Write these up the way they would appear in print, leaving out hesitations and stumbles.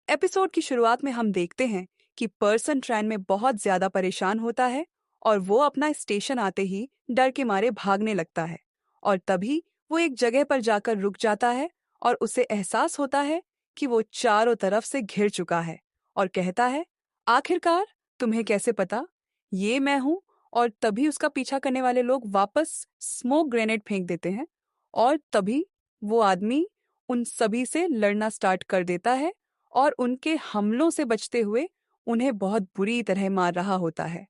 Episode की शुरुआत में हम देखते हैं कि पर्सन ट्रेन में बहुत ज्यादा परेशान होता है और वो अपना स्टेशन आते ही डर के मारे भागने लगता है। और तभी वो एक जगह पर जाकर रुक जाता है और उसे एहसास होता है कि वो चारों तरफ से घिर चुका है और कहता है, आखिरकार तुम्हें कैसे पता ये मैं हूं। और तभी उसका पीछा करने वाले लोग वापस स्मोक ग्रेनेड फेंक देते हैं और तभी वो आदमी उन सभी से लड़ना स्टार्ट कर देता है और उनके हमलों से बचते हुए उन्हें बहुत बुरी तरह मार रहा होता है।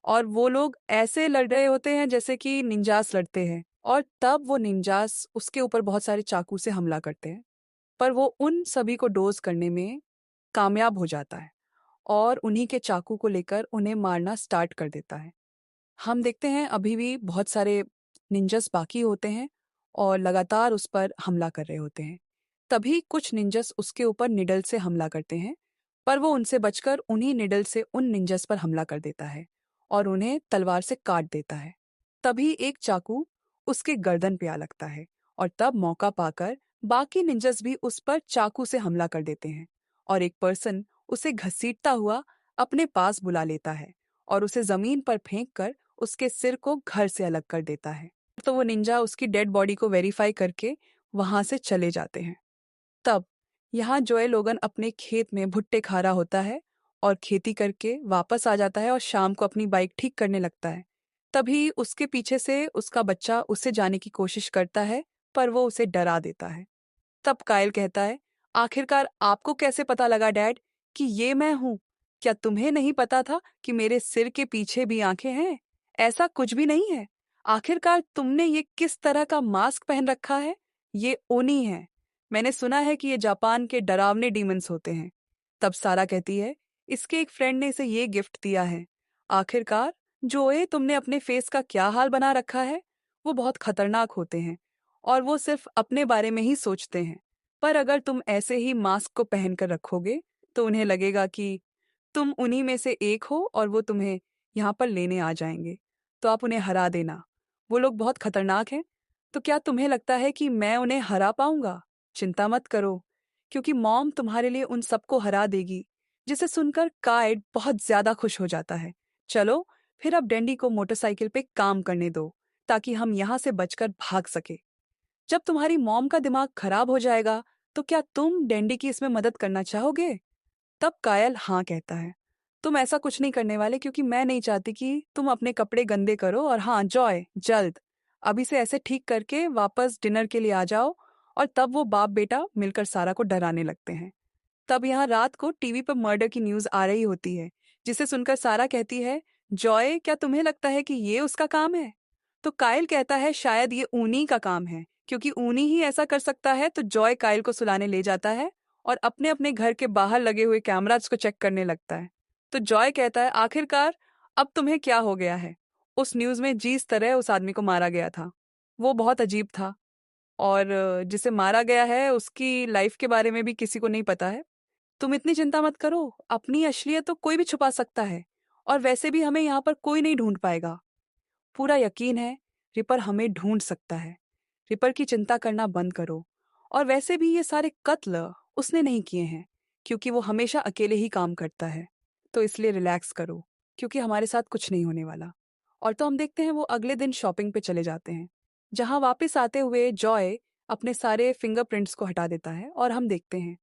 और वो लोग ऐसे लड़ रहे होते हैं जैसे कि निंजास लड़ते हैं, और तब वो निंजास उसके ऊपर बहुत सारे चाकू से हमला करते हैं। पर वो उन सभी को डोज करने में कामयाब हो जाता है और उन्हीं के चाकू को लेकर उन्हें मारना स्टार्ट कर देता है। हम देखते हैं अभी भी बहुत सारे निंजस बाकी होते हैं और लगातार उस पर हमला कर रहे होते हैं। तभी कुछ निंजस उसके ऊपर निडल से हमला करते हैं, पर वो उनसे बचकर उन्हीं निडल से उन निंजस पर हमला कर देता है और उन्हें तलवार से काट देता है। तभी एक चाकू उसके गर्दन पे आ लगता है और तब मौका पाकर बाकी निंजस भी उस पर चाकू से हमला कर देते हैं और एक पर्सन उसे घसीटता हुआ अपने पास बुला लेता है और उसे जमीन पर फेंक कर उसके सिर को घर से अलग कर देता है। तो वो निंजा उसकी डेड बॉडी को वेरीफाई करके वहां से चले जाते हैं। तब यहाँ जोए लोगन अपने खेत में भुट्टे खा रहा होता है और खेती करके वापस आ जाता है और शाम को अपनी बाइक ठीक करने लगता है। तभी उसके पीछे से उसका बच्चा उससे जाने की कोशिश करता है, पर वो उसे डरा देता है। तब कायल कहता है, आखिरकार आपको कैसे पता लगा डैड कि ये मैं हूं? क्या तुम्हें नहीं पता था कि मेरे सिर के पीछे भी आंखें हैं? ऐसा कुछ भी नहीं है। आखिरकार तुमने ये किस तरह का मास्क पहन रखा है? ये ओनी है। मैंने सुना है कि ये जापान के डरावने डीमंस होते हैं। तब सारा कहती है, इसके एक फ्रेंड ने इसे ये गिफ्ट दिया है। आखिरकार जोए, तुमने अपने फेस का क्या हाल बना रखा है? वो बहुत खतरनाक होते हैं और वो सिर्फ अपने बारे में ही सोचते हैं। पर अगर तुम ऐसे ही मास्क को पहनकर रखोगे तो उन्हें लगेगा कि तुम उन्हीं में से एक हो और वो तुम्हें यहाँ पर लेने आ जाएंगे। तो आप उन्हें हरा देना। वो लोग बहुत खतरनाक हैं। तो क्या तुम्हें लगता है कि मैं उन्हें हरा पाऊंगा? चिंता मत करो, क्योंकि मॉम तुम्हारे लिए उन सबको हरा देगी। जिसे सुनकर काइड बहुत ज्यादा खुश हो जाता है। चलो, फिर अब डैंडी को मोटरसाइकिल पे काम करने दो ताकि हम यहाँ से बचकर भाग सके। जब तुम्हारी मॉम का दिमाग खराब हो जाएगा तो क्या तुम डैंडी की इसमें मदद करना चाहोगे? तब कायल हाँ कहता है। तुम ऐसा कुछ नहीं करने वाले, क्योंकि मैं नहीं चाहती कि तुम अपने कपड़े गंदे करो। और हाँ जॉय, जल्द अभी से ऐसे ठीक करके वापस डिनर के लिए आ जाओ। और तब वो बाप बेटा मिलकर सारा को डराने लगते हैं। तब यहाँ रात को टीवी पर मर्डर की न्यूज आ रही होती है, जिसे सुनकर सारा कहती है, जॉय क्या तुम्हें लगता है कि ये उसका काम है? तो कायल कहता है, शायद ये ऊनी का काम है, क्योंकि ऊनी ही ऐसा कर सकता है। तो जॉय कायल को सुलाने ले जाता है और अपने अपने घर के बाहर लगे हुए कैमराज को चेक करने लगता है। तो जॉय कहता है, आखिरकार अब तुम्हें क्या हो गया है? उस न्यूज में जिस तरह उस आदमी को मारा गया था वो बहुत अजीब था, और जिसे मारा गया है उसकी लाइफ के बारे में भी किसी को नहीं पता है। तुम इतनी चिंता मत करो, अपनी असलियत तो कोई भी छुपा सकता है, और वैसे भी हमें यहाँ पर कोई नहीं ढूंढ पाएगा। पूरा यकीन है रिपर हमें ढूंढ सकता है। रिपर की चिंता करना बंद करो। और वैसे भी ये सारे कत्ल उसने नहीं किए हैं, क्योंकि वो हमेशा अकेले ही काम करता है। तो इसलिए रिलैक्स करो, क्योंकि हमारे साथ कुछ नहीं होने वाला। और तो हम देखते हैं वो अगले दिन शॉपिंग पे चले जाते हैं, जहां वापस आते हुए जॉय अपने सारे फिंगरप्रिंट्स को हटा देता है और हम देखते हैं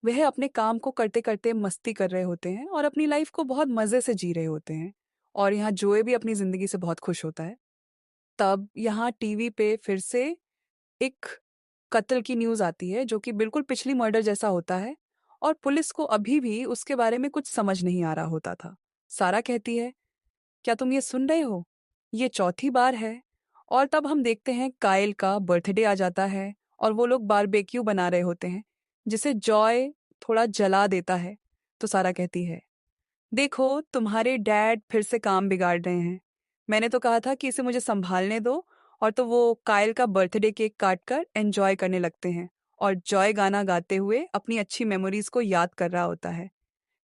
वह अपने काम को करते करते मस्ती कर रहे होते हैं और अपनी लाइफ को बहुत मज़े से जी रहे होते हैं। और यहाँ जोए भी अपनी ज़िंदगी से बहुत खुश होता है। तब यहाँ टीवी पे फिर से एक कत्ल की न्यूज़ आती है, जो कि बिल्कुल पिछली मर्डर जैसा होता है। और पुलिस को अभी भी उसके बारे में कुछ समझ नहीं आ रहा होता था। सारा कहती है, क्या तुम ये सुन रहे हो? ये चौथी बार है। और तब हम देखते हैं काइल का बर्थडे आ जाता है और वो लोग बारबेक्यू बना रहे होते हैं, जिसे जॉय थोड़ा जला देता है। तो सारा कहती है, देखो तुम्हारे डैड फिर से काम बिगाड़ रहे हैं। मैंने तो कहा था कि इसे मुझे संभालने दो। और तो वो काइल का बर्थडे केक काट कर एंजॉय करने लगते हैं और जॉय गाना गाते हुए अपनी अच्छी मेमोरीज को याद कर रहा होता है।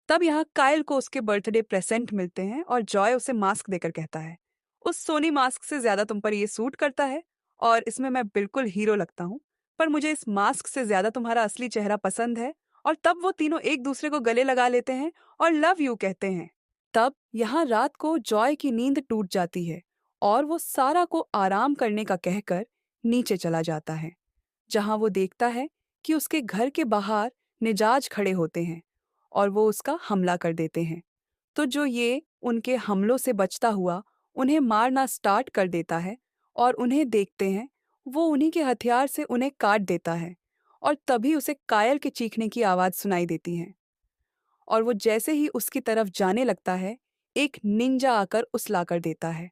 तब यहाँ काइल को उसके बर्थडे प्रेजेंट मिलते हैं और जॉय उसे मास्क देकर कहता है, उस सोनी मास्क से ज्यादा तुम पर ये सूट करता है और इसमें मैं बिल्कुल हीरो लगता हूँ। पर मुझे इस मास्क से ज्यादा तुम्हारा असली चेहरा पसंद है और तब वो तीनों एक दूसरे को गले लगा लेते हैं और लव यू कहते हैं। तब यहाँ रात को जॉय की नींद टूट जाती है और वो सारा को आराम करने का कहकर नीचे चला जाता है, जहाँ वो देखता है कि उसके घर के बाहर निजाज खड़े होते हैं और वो उसका हमला कर देते हैं। तो जो ये उनके हमलों से बचता हुआ उन्हें मारना स्टार्ट कर देता है और उन्हें देखते हैं, वो उन्हीं के हथियार से उन्हें काट देता है और तभी उसे कायल के चीखने की आवाज़ सुनाई देती है। और वो जैसे ही उसकी तरफ जाने लगता है, एक निंजा आकर उछला कर देता है,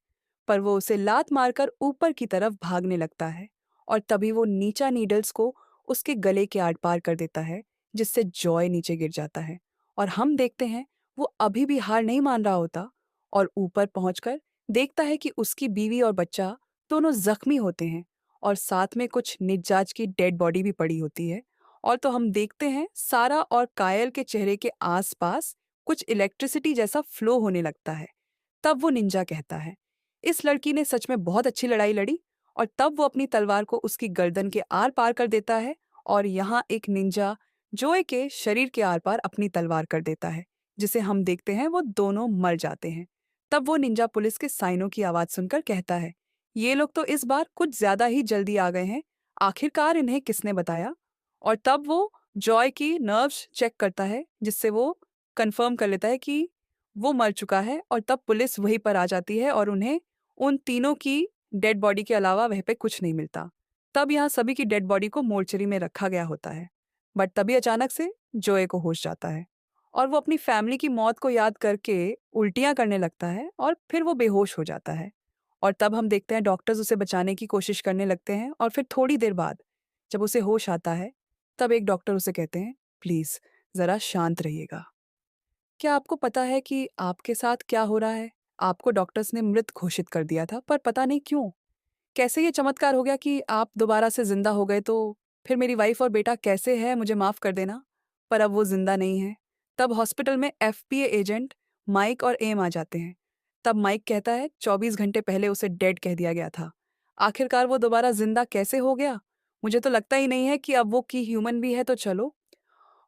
पर वो उसे लात मारकर ऊपर की तरफ भागने लगता है और तभी वो नीचा नीडल्स को उसके गले के आर पार कर देता है, जिससे जॉय नीचे गिर जाता है। और हम देखते हैं वो अभी भी हार नहीं मान रहा होता और ऊपर पहुंचकर देखता है कि उसकी बीवी और बच्चा दोनों जख्मी होते हैं और साथ में कुछ निज्जाज की डेड बॉडी भी पड़ी होती है। और तो हम देखते हैं सारा और कायल के चेहरे के आसपास कुछ इलेक्ट्रिसिटी जैसा फ्लो होने लगता है। तब वो निंजा कहता है, इस लड़की ने सच में बहुत अच्छी लड़ाई लड़ी। और तब वो अपनी तलवार को उसकी गर्दन के आर पार कर देता है और यहाँ एक निंजा जोए के शरीर के आर पार अपनी तलवार कर देता है, जिसे हम देखते हैं वो दोनों मर जाते हैं। तब वो निंजा पुलिस के साइनों की आवाज सुनकर कहता है, ये लोग तो इस बार कुछ ज्यादा ही जल्दी आ गए हैं, आखिरकार इन्हें किसने बताया। और तब वो जॉय की नर्व्स चेक करता है, जिससे वो कंफर्म कर लेता है कि वो मर चुका है। और तब पुलिस वहीं पर आ जाती है और उन्हें उन तीनों की डेड बॉडी के अलावा वह पे कुछ नहीं मिलता। तब यहाँ सभी की डेड बॉडी को मोर्चरी में रखा गया होता है। बट तभी अचानक से जोए को होश जाता है और वो अपनी फैमिली की मौत को याद करके उल्टियां करने लगता है और फिर वो बेहोश हो जाता है। और तब हम देखते हैं डॉक्टर्स उसे बचाने की कोशिश करने लगते हैं और फिर थोड़ी देर बाद जब उसे होश आता है, तब एक डॉक्टर उसे कहते हैं, प्लीज जरा शांत रहिएगा। क्या आपको पता है कि आपके साथ क्या हो रहा है? आपको डॉक्टर्स ने मृत घोषित कर दिया था, पर पता नहीं क्यों। कैसे ये चमत्कार हो गया कि आप दोबारा से जिंदा हो गए? तो फिर मेरी वाइफ और बेटा कैसे है, मुझे माफ कर देना, पर अब वो जिंदा नहीं है। तब हॉस्पिटल में एफपीए एजेंट माइक और एम आ जाते हैं। तब माइक कहता है 24 घंटे पहले उसे डेड कह दिया गया था। आखिरकार वो दोबारा जिंदा कैसे हो गया? मुझे तो लगता ही नहीं है कि अब वो की ह्यूमन भी है, तो चलो।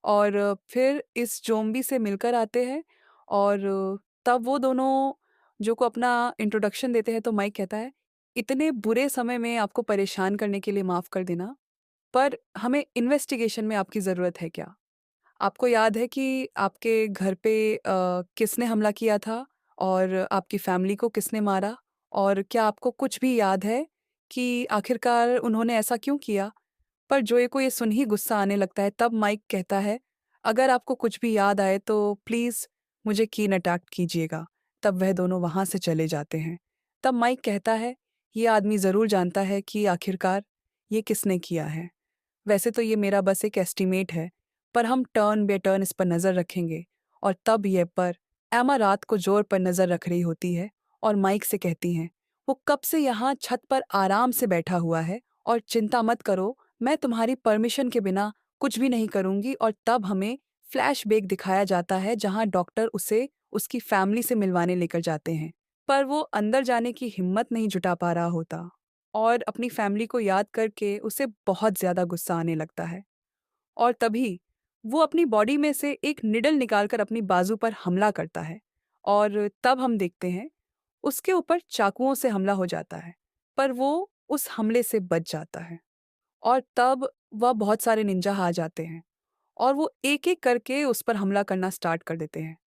और फिर इस ज़ॉम्बी से मिलकर आते हैं और तब वो दोनों जो को अपना इंट्रोडक्शन देते हैं, तो माइक कहता है, इतने बुरे समय में आपको परेशान करने के लिए माफ़ कर देना, पर हमें इन्वेस्टिगेशन में आपकी ज़रूरत है क्या? आपको याद है कि आपके घर पे किसने हमला किया था और आपकी फैमिली को किसने मारा? और क्या आपको कुछ भी याद है कि आखिरकार उन्होंने ऐसा क्यों किया? पर जोए को ये सुन ही गुस्सा आने लगता है। तब माइक कहता है, अगर आपको कुछ भी याद आए तो प्लीज़ मुझे कीन अटैक कीजिएगा। तब वह दोनों वहाँ से चले जाते हैं। तब माइक कहता है, ये आदमी ज़रूर जानता है कि आखिरकार ये किसने किया है। वैसे तो ये मेरा बस एक एस्टीमेट है, पर हम टर्न बे टर्न इस पर नज़र रखेंगे। और तब ये पर एमा रात को जोर पर नज़र रख रही होती है और माइक से कहती हैं, वो कब से यहाँ छत पर आराम से बैठा हुआ है और चिंता मत करो, मैं तुम्हारी परमिशन के बिना कुछ भी नहीं करूंगी। और तब हमें फ्लैशबैक दिखाया जाता है, जहां डॉक्टर उसे उसकी फैमिली से मिलवाने लेकर जाते हैं, पर वो अंदर जाने की हिम्मत नहीं जुटा पा रहा होता और अपनी फैमिली को याद करके उसे बहुत ज़्यादा गुस्सा आने लगता है। और तभी वो अपनी बॉडी में से एक निडल निकालकर अपनी बाजू पर हमला करता है और तब हम देखते हैं उसके ऊपर चाकुओं से हमला हो जाता है, पर वो उस हमले से बच जाता है। और तब वह बहुत सारे निंजा आ जाते हैं और वो एक-एक करके उस पर हमला करना स्टार्ट कर देते हैं।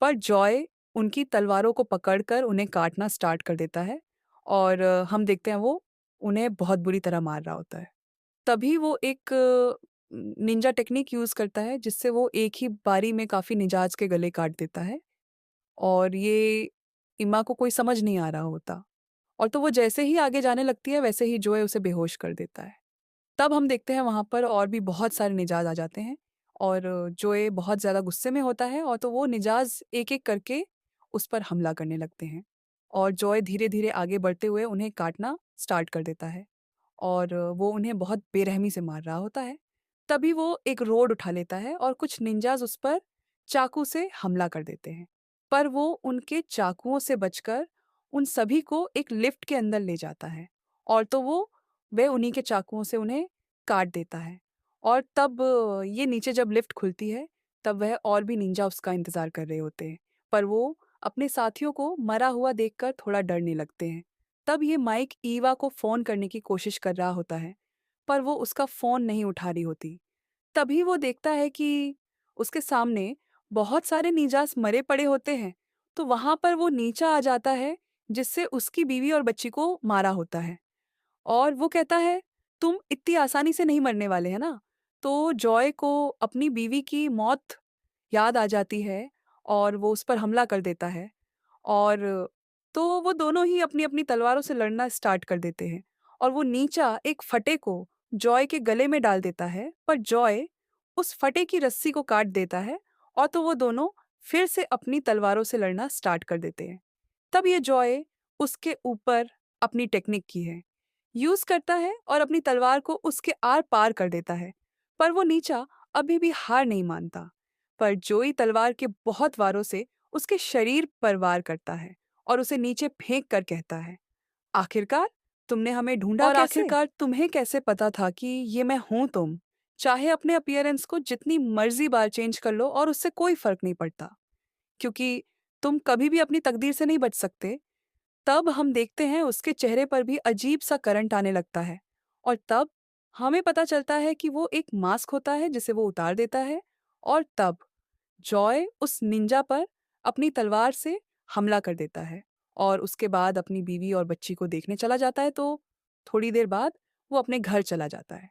पर जॉय उनकी तलवारों को पकड़कर उन्हें काटना स्टार्ट कर देता है और हम देखते हैं वो उन्हें बहुत बुरी तरह मार रहा होता है। तभी वो एक निंजा टेक्निक यूज़ करता है, जिससे वो एक ही बारी में काफ़ी निंजाज के गले काट देता है और ये इमा को कोई समझ नहीं आ रहा होता। और तो वो जैसे ही आगे जाने लगती है, वैसे ही जॉय उसे बेहोश कर देता है। तब हम देखते हैं वहाँ पर और भी बहुत सारे निजाज़ आ जाते हैं और जोए बहुत ज़्यादा गुस्से में होता है और तो वो निजाज़ एक-एक करके उस पर हमला करने लगते हैं और जॉय धीरे-धीरे आगे बढ़ते हुए उन्हें काटना स्टार्ट कर देता है और वो उन्हें बहुत बेरहमी से मार रहा होता है। तभी वो एक रोड उठा लेता है और कुछ निंजाज़ उस पर चाकू से हमला कर देते हैं। पर वो उनके चाकुओं से बचकर उन सभी को एक लिफ्ट के अंदर ले जाता है और तो वो वह उन्हीं के चाकुओं से उन्हें काट देता है और तब ये नीचे जब लिफ्ट खुलती है, तब वह और भी निंजा उसका इंतज़ार कर रहे होते हैं। पर वो अपने साथियों को मरा हुआ देखकर थोड़ा डरने लगते हैं। तब ये माइक ईवा को फ़ोन करने की कोशिश कर रहा होता है, पर वो उसका फ़ोन नहीं उठा रही होती। तभी वो देखता है कि उसके सामने बहुत सारे निंजास मरे पड़े होते हैं, तो वहाँ पर वो नीचा आ जाता है, जिससे उसकी बीवी और बच्ची को मारा होता है। और वो कहता है, "तुम इतनी आसानी से नहीं मरने वाले, है ना?" तो जॉय को अपनी बीवी की मौत याद आ जाती है और वो उस पर हमला कर देता है। और तो वो दोनों ही अपनी-अपनी तलवारों से लड़ना स्टार्ट कर देते हैं और वो नीचा एक फटे को जॉय के गले में डाल देता है, पर जॉय उस फटे की रस्सी को काट देता है और तो वो दोनों फिर से अपनी तलवारों से लड़ना स्टार्ट कर देते हैं। तब ये जॉय उसके ऊपर अपनी टेक्निक की है, यूज़ करता है और अपनी तलवार को उसके आर-पार कर देता है, पर वो नीचा अभी भी हार नहीं मानता। पर जोई तलवार के बहुत वारों से उसके शरीर पर वार करता है और उसे नीचे फेंक कर कहता है, आखिरकार तुमने हमें ढूंढा और कैसे? आखिरकार तुम्हें कैसे पता था कि ये मैं हूं तुम? चाहे अपने अपीयरेंस को जितनी मर्जी बार चेंज कर लो और उससे कोई फर्क नहीं पड़ता, क्योंकि तुम कभी भी अपनी तकदीर से नहीं बच सकते। तब हम देखते हैं उसके चेहरे पर भी अजीब सा करंट आने लगता है और तब हमें पता चलता है कि वो एक मास्क होता है जिसे वो उतार देता है और तब जॉय उस निंजा पर अपनी तलवार से हमला कर देता है और उसके बाद अपनी बीवी और बच्ची को देखने चला जाता है। तो थोड़ी देर बाद वो अपने घर चला जाता है,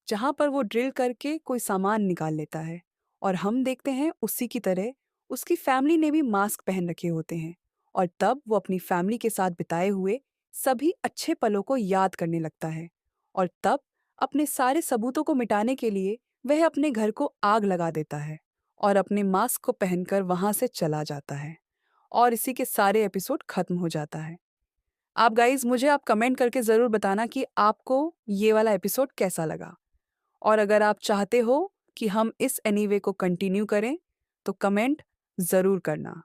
जहाँ पर वो ड्रिल करके कोई सामान निकाल लेता है और हम देखते हैं उसी की तरह उसकी फैमिली ने भी मास्क पहन रखे होते हैं और तब वो अपनी फैमिली के साथ बिताए हुए सभी अच्छे पलों को याद करने लगता है और तब अपने सारे सबूतों को मिटाने के लिए वह अपने घर को आग लगा देता है और अपने मास्क को पहनकर वहां से चला जाता है और इसी के सारे एपिसोड खत्म हो जाता है। आप गाइज मुझे आप कमेंट करके ज़रूर बताना कि आपको ये वाला एपिसोड कैसा लगा और अगर आप चाहते हो कि हम इस एनीवे को कंटिन्यू करें तो कमेंट ज़रूर करना।